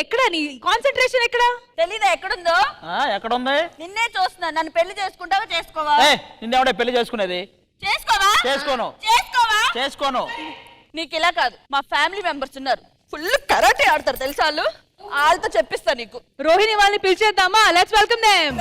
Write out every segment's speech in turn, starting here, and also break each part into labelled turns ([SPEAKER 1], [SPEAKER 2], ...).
[SPEAKER 1] ఎక్కడ నీ కాన్సంట్రేషన్ ఎక్కడ?
[SPEAKER 2] తెలీదా ఎక్కడుందో?
[SPEAKER 3] ఎక్కడుంది?
[SPEAKER 2] నిన్నే చూస్తున్నా. నన్ను పెళ్లి చేసుకుంటావా చేసుకోవా?
[SPEAKER 3] నిన్నెవడే పెళ్లి చేసుకునేది?
[SPEAKER 2] చేసుకోవా?
[SPEAKER 3] చేసుకోను.
[SPEAKER 2] చేసుకోవా?
[SPEAKER 3] చేసుకోను.
[SPEAKER 2] నీకు ఇలా కాదు, మా ఫ్యామిలీ మెంబర్స్ ఉన్నారు, ఫుల్ కరాటే ఆడతారు తెలుసా వాళ్ళు. వాళ్ళతో చెప్పిస్తా నీకు.
[SPEAKER 1] రోహిణి వాళ్ళని పిలిచేద్దామా? Let's welcome them.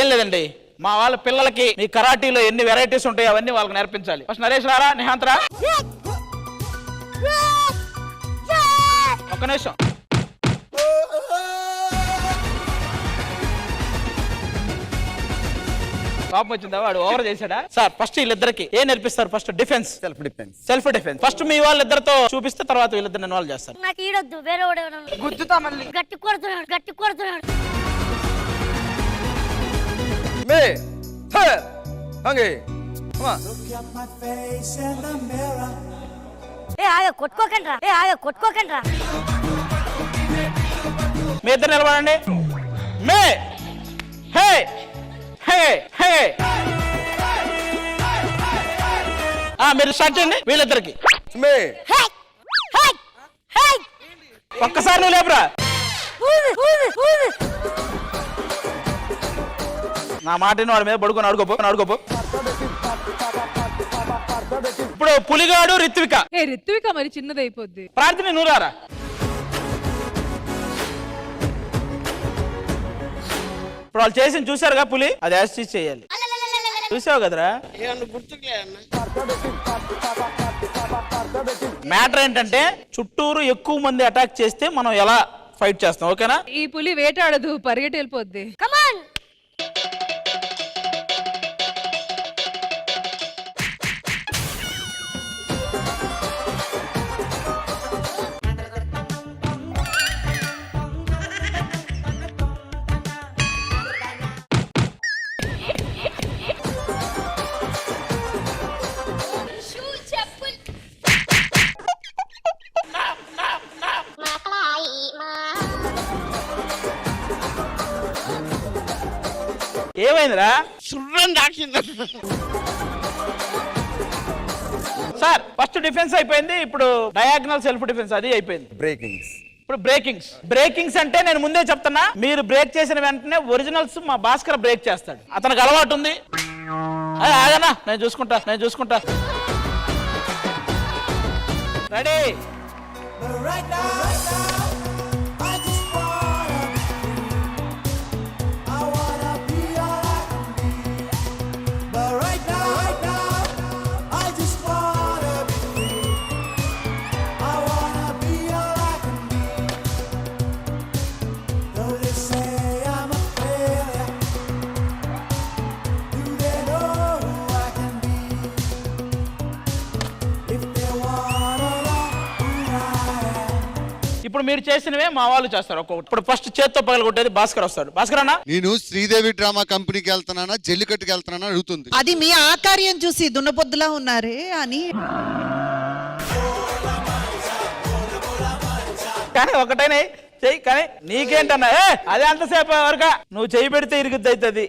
[SPEAKER 3] ఏం లేదండి, మా వాళ్ళ పిల్లలకి మీ కరాటీలో ఎన్ని వెరైటీస్ ఉంటాయో అవన్నీ వాళ్ళకి నేర్పించాలి. ఫస్ట్ నరేష్ రారా, నిహాంత్ రా. ఒక్క నిమిషం. పాపం వచ్చిందా? వాడు ఓవర్ చేశాడా? సార్ ఫస్ట్ వీళ్ళిద్దరికి ఏం నేర్పిస్తారు? First defence, self defence. First మీ వాళ్ళిద్దరితో చూపిస్తే తర్వాత వీళ్ళిద్దరు ఇన్వాల్వ్ చేస్తారు.
[SPEAKER 4] నాకు ఈడొద్దు, వేరే
[SPEAKER 2] గుర్తుతా మళ్ళీ.
[SPEAKER 4] గట్టి కొడుతున్నాడు. కొట్టుకోకండి.
[SPEAKER 3] మీ ఇద్దరు నిలబడండి. మే హే హే హే. మీరు స్టార్ట్ చేయండి వీళ్ళిద్దరికి. ఒక్కసారి నువ్వు లేపురా. నా మాటని వాడి మీద పడుకొని అడుకోపో. ఇప్పుడు పులిగాడు రిత్విక.
[SPEAKER 1] రిత్విక మరి చిన్నదైపోద్ది.
[SPEAKER 3] ప్రార్థన నువ్వు రారా. ఇప్పుడు వాళ్ళు చేసింది చూసారుగా పులి, అది యాక్సెస్ చేయాలి. చూసావు కదరా. మ్యాటర్ ఏంటంటే చుట్టూరు ఎక్కువ మంది అటాక్ చేస్తే మనం ఎలా ఫైట్ చేస్తాం, ఓకేనా?
[SPEAKER 1] ఈ పులి వేటాడదు, పరిగెట్టి వెళ్ళిపోద్ది.
[SPEAKER 4] కమాన్.
[SPEAKER 3] ఏమైందిరా? సార్ ఫస్ట్ డిఫెన్స్ అయిపోయింది, ఇప్పుడు డయాగ్నల్ సెల్ఫ్ డిఫెన్స్ అది అయిపోయింది. ఇప్పుడు బ్రేకింగ్స్ అంటే నేను ముందే చెప్తున్నా, మీరు బ్రేక్ చేసిన వెంటనే ఒరిజినల్స్ మా భాస్కర్ బ్రేక్ చేస్తాడు. అతనికి అలవాటు ఉంది. ఆగనా, నేను చూసుకుంటా. రెడీ. ఇప్పుడు మీరు చేసినవే మా వాళ్ళు చేస్తారు ఒక్కొక్కటి. ఇప్పుడు ఫస్ట్ చేత్తో పగల కొట్టేది భాస్కర్ వస్తాడు. భాస్కర్ అన్న,
[SPEAKER 5] నేను శ్రీదేవి డ్రామా కంపెనీకి వెళ్తున్నానా జల్లికట్టుకి వెళ్తున్నానా అడుగుతుంది.
[SPEAKER 6] అది మీ ఆకార్యం చూసి దున్నపొద్దులా ఉన్నారే అని.
[SPEAKER 3] కానీ ఒకటైనా చెయ్యి, కానీ నీకేంటన్నా అదే అంతసేపు వరక నువ్వు చెయ్యి పెడితే ఇరుగుద్ది అవుతుంది.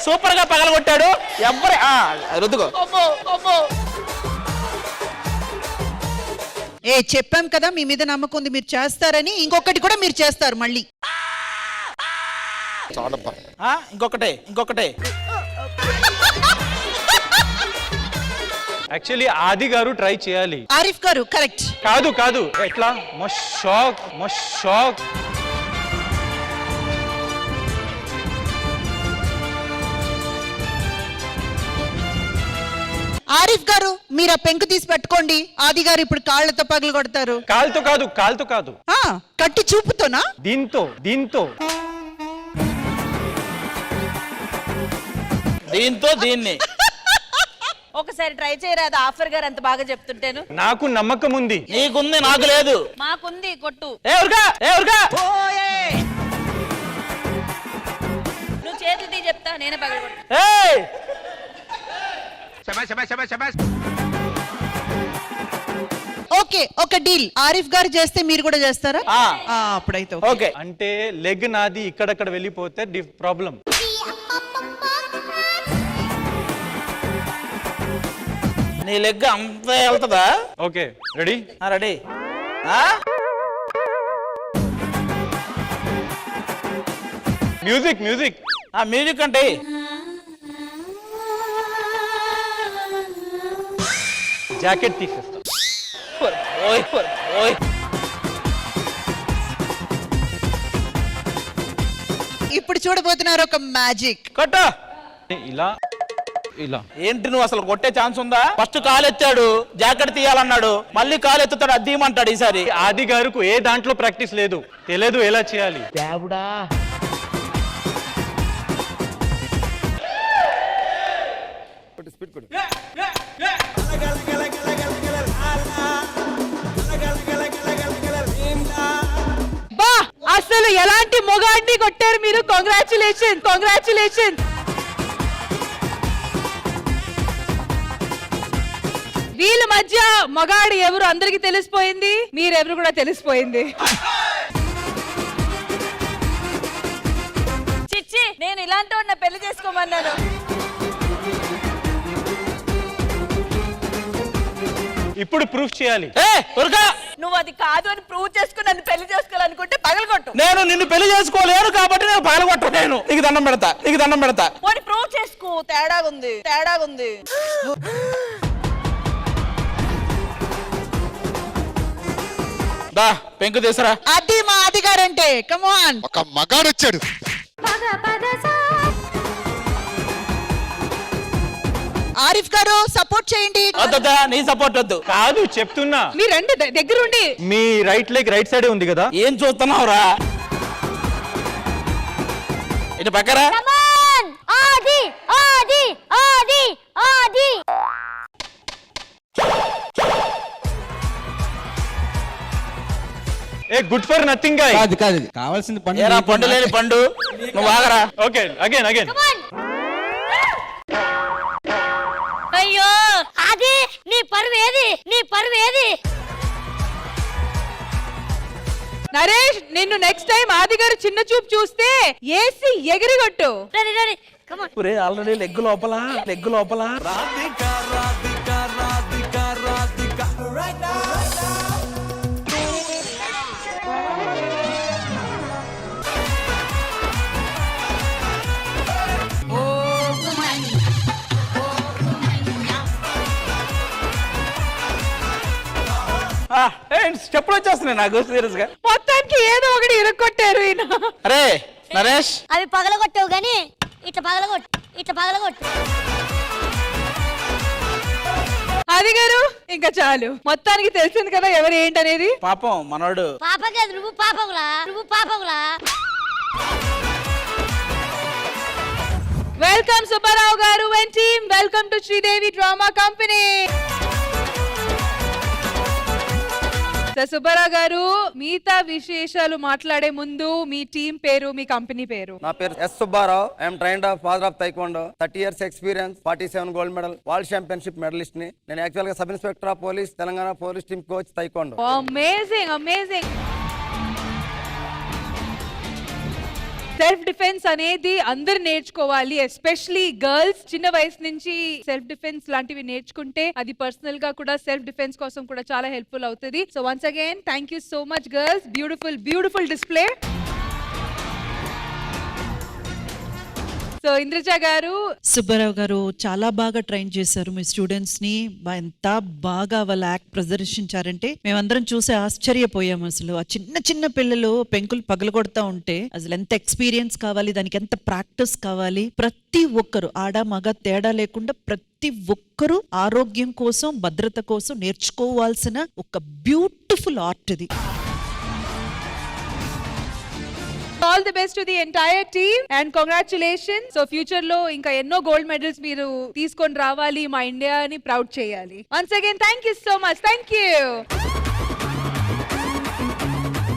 [SPEAKER 3] సూపర్ గా పగలగొట్టాడు. ఎవ్వరే రుద్దుకో.
[SPEAKER 6] చెప్పాం కదా మీ మీద నమ్మకం ఉంది, మీరు చేస్తారని. ఇంకొకటి కూడా మీరు చేస్తారు మళ్ళీ.
[SPEAKER 3] ఇంకొకటే
[SPEAKER 7] యాక్చువల్లీ ఆది గారు ట్రై చేయాలి.
[SPEAKER 6] ఆరిఫ్ గారు కరెక్ట్.
[SPEAKER 7] కాదు ఎట్లా మషాక్
[SPEAKER 6] ఆరిఫ్ గారు మీరు ఆ పెంకు తీసి పెట్టుకోండి. ఆది గారు ఇప్పుడు కాళ్ళతో పగలు కొడతారు.
[SPEAKER 7] కాలుతో కాదు
[SPEAKER 6] కట్టి చూపుతోనా?
[SPEAKER 7] దీంతో
[SPEAKER 3] దీన్ని
[SPEAKER 2] ఒకసారి ట్రై చేయరాదు. ఆఫర్ గారు అంత బాగా చెప్తుంటేను.
[SPEAKER 7] నాకు నమ్మకం ఉంది.
[SPEAKER 3] నీకుంది, నాకు లేదు.
[SPEAKER 2] మాకుంది, కొట్టు. చెప్తా, నేనే పగలగొడతా.
[SPEAKER 3] ఏయ్
[SPEAKER 6] ఓకే, ఒక డీల్. ఆరిఫ్ గారు చేస్తే మీరు కూడా చేస్తారా?
[SPEAKER 3] ఆ.
[SPEAKER 6] అప్పుడైతే
[SPEAKER 3] ఓకే.
[SPEAKER 7] అంటే లెగ్ నాది ఇక్కడక్కడ వెళ్ళిపోతే ప్రాబ్లం.
[SPEAKER 3] నీ లెగ్ అంత వెళ్తుందా?
[SPEAKER 7] Okay, ready?
[SPEAKER 3] Ready.
[SPEAKER 7] Music music
[SPEAKER 3] music అంటే
[SPEAKER 7] జాకెట్ తీసేస్తా.
[SPEAKER 3] ఓయ్ ఓయ్.
[SPEAKER 6] ఇప్పుడు చూడబోతున్నారు ఒక మ్యాజిక్.
[SPEAKER 3] కొట్టు.
[SPEAKER 7] ఇలా ఇలా.
[SPEAKER 3] ఏంటి నువ్వు అసలు కొట్టే ఛాన్స్ ఉందా? ఫస్ట్ కాలు ఎత్తాడు, జాకెట్ తీయాలన్నాడు, మళ్ళీ కాలు ఎత్తుతాడు, అది తీయమంటాడు. ఈసారి
[SPEAKER 7] ఆది గారికి ఏ దాంట్లో ప్రాక్టీస్ లేదు, తెలియదు ఎలా చేయాలి.
[SPEAKER 3] దేవుడా.
[SPEAKER 1] బా, అసలు ఎలాంటి మొగాడిని కొట్టారు మీరు. Congratulation, congratulation. వీళ్ళ మధ్య మగాడు ఎవరు అందరికి తెలిసిపోయింది, మీరెవరు కూడా తెలిసిపోయింది.
[SPEAKER 2] చిచ్చి, నేను ఇలాంటి వాడిని పెళ్లి చేసుకోమన్నాను.
[SPEAKER 7] ఇప్పుడు ప్రూఫ్ చేయాలి.
[SPEAKER 2] నువ్వు అది కాదు అని ప్రూవ్ చేసుకుని నన్ను పెళ్లి చేసుకోవాలనుకుంటే పగలగొట్టు.
[SPEAKER 3] నేను నిన్ను పెళ్లి చేసుకోలేను కాబట్టి నేను పగలగొట్ట. నేను నీకు దండం పెడతా, నీకు దండం పెడతా.
[SPEAKER 2] వాడి ప్రూవ్ చేసుకో. తేడాగుంది, తేడాగుంది.
[SPEAKER 3] దా పెంకు తీసరా.
[SPEAKER 6] అది మా ఆది గారు అంటే. కమాన్.
[SPEAKER 5] ఒక మగాడు వచ్చాడు.
[SPEAKER 6] ఆరిఫ్ గారు సపోర్ట్ చేయండి.
[SPEAKER 3] వద్దా, నీ సపోర్ట్ వద్దు.
[SPEAKER 7] కాదు చెప్తున్నా,
[SPEAKER 1] మీ రండి దగ్గరుండి.
[SPEAKER 7] మీ రైట్ లెగ్ రైట్ సైడే ఉంది కదా.
[SPEAKER 3] ఏం చూస్తున్నావురా? ఇటు పక్కరా.
[SPEAKER 4] ఆది ఆది ఆది ఆది.
[SPEAKER 7] A good for nothing guy.
[SPEAKER 8] కాదు కాదు, కావాల్సింది పండు.
[SPEAKER 3] ఏరా పండు లేని పండు, నువ్వు ఆగరా.
[SPEAKER 7] Okay, again again.
[SPEAKER 4] అయ్యో ఆది, నీ పరువు ఏది? నీ పరువు ఏది?
[SPEAKER 1] నరేష్, నిన్ను నెక్స్ట్ టైం ఆది గారు చిన్న చూపు చూస్తే ఏసి ఎగిరిగొట్టు.
[SPEAKER 4] రెడీ రెడీ, కమాన్.
[SPEAKER 3] ఆల్రెడీ లెగ్ లోపల, లెగ్ లోపల. చెప్పులు వచ్చేస్తున్నాయి నాకు సీరియస్ గా.
[SPEAKER 1] మొత్తానికి ఏదో ఒకటి ఇరుక్కొట్టారు ఈయన.
[SPEAKER 3] అరే నరేష్,
[SPEAKER 4] అవి పగలగొట్టావు గానీ ఇట్లా పగలగొట్టు, ఇట్లా పగలగొట్టు.
[SPEAKER 1] ఆది గారు ఇంకా చాలు, మొత్తానికి తెలిసింది కదా ఎవరు ఏంటనేది.
[SPEAKER 3] పాపం మనోడు.
[SPEAKER 4] పాప కాదు, నువ్వు పాపగులా, నువ్వు పాపగులా.
[SPEAKER 1] వెల్కమ్ సుబ్బారావు గారు and team. Welcome to Sridevi drama company. Subbarao గారు, మిగతా విశేషాలు మాట్లాడే ముందు మీ టీం పేరు, మీ కంపెనీ పేరు.
[SPEAKER 9] నా పేరు S Subbarao. I'm trained of father of taekwondo. 30 years experience, 47 gold medal, world championship medalist ని. నేను యాక్చువల్ గా sub inspector of police, Telangana police team coach, taekwondo.
[SPEAKER 1] Amazing, amazing. Self defence అనేది అందరు నేర్చుకోవాలి, ఎస్పెషలీ గర్ల్స్. చిన్న వయసు నుంచి సెల్ఫ్ డిఫెన్స్ లాంటివి నేర్చుకుంటే అది పర్సనల్ గా కూడా సెల్ఫ్ డిఫెన్స్ కోసం కూడా చాలా హెల్ప్ఫుల్ అవుతుంది. So once again thank you so much girls. Beautiful beautiful display. So Indraja గారు.
[SPEAKER 10] సుబ్బారావు గారు చాలా బాగా ట్రైన్ చేశారు మీ స్టూడెంట్స్ ని. ఎంత బాగా వాళ్ళ యాక్ట్ ప్రదర్శించారంటే మేమందరం చూసి ఆశ్చర్యపోయాము. అసలు ఆ చిన్న చిన్న పిల్లలు పెంకులు పగలగొడతా ఉంటే అసలు ఎంత ఎక్స్పీరియన్స్ కావాలి, దానికి ఎంత ప్రాక్టీస్ కావాలి. ప్రతి ఒక్కరు, ఆడ మగ తేడా లేకుండా ప్రతి ఒక్కరూ ఆరోగ్యం కోసం, భద్రత కోసం నేర్చుకోవాల్సిన ఒక బ్యూటిఫుల్ ఆర్ట్ ఇది.
[SPEAKER 1] All the best to the entire team and congratulations. So future లో ఇంకా ఎన్నో గోల్డ్ మెడల్స్ మీరు తీసుకొని రావాలి, మా ఇండియాని ప్రౌడ్ చేయాలి. Once again thank you so much. Thank you.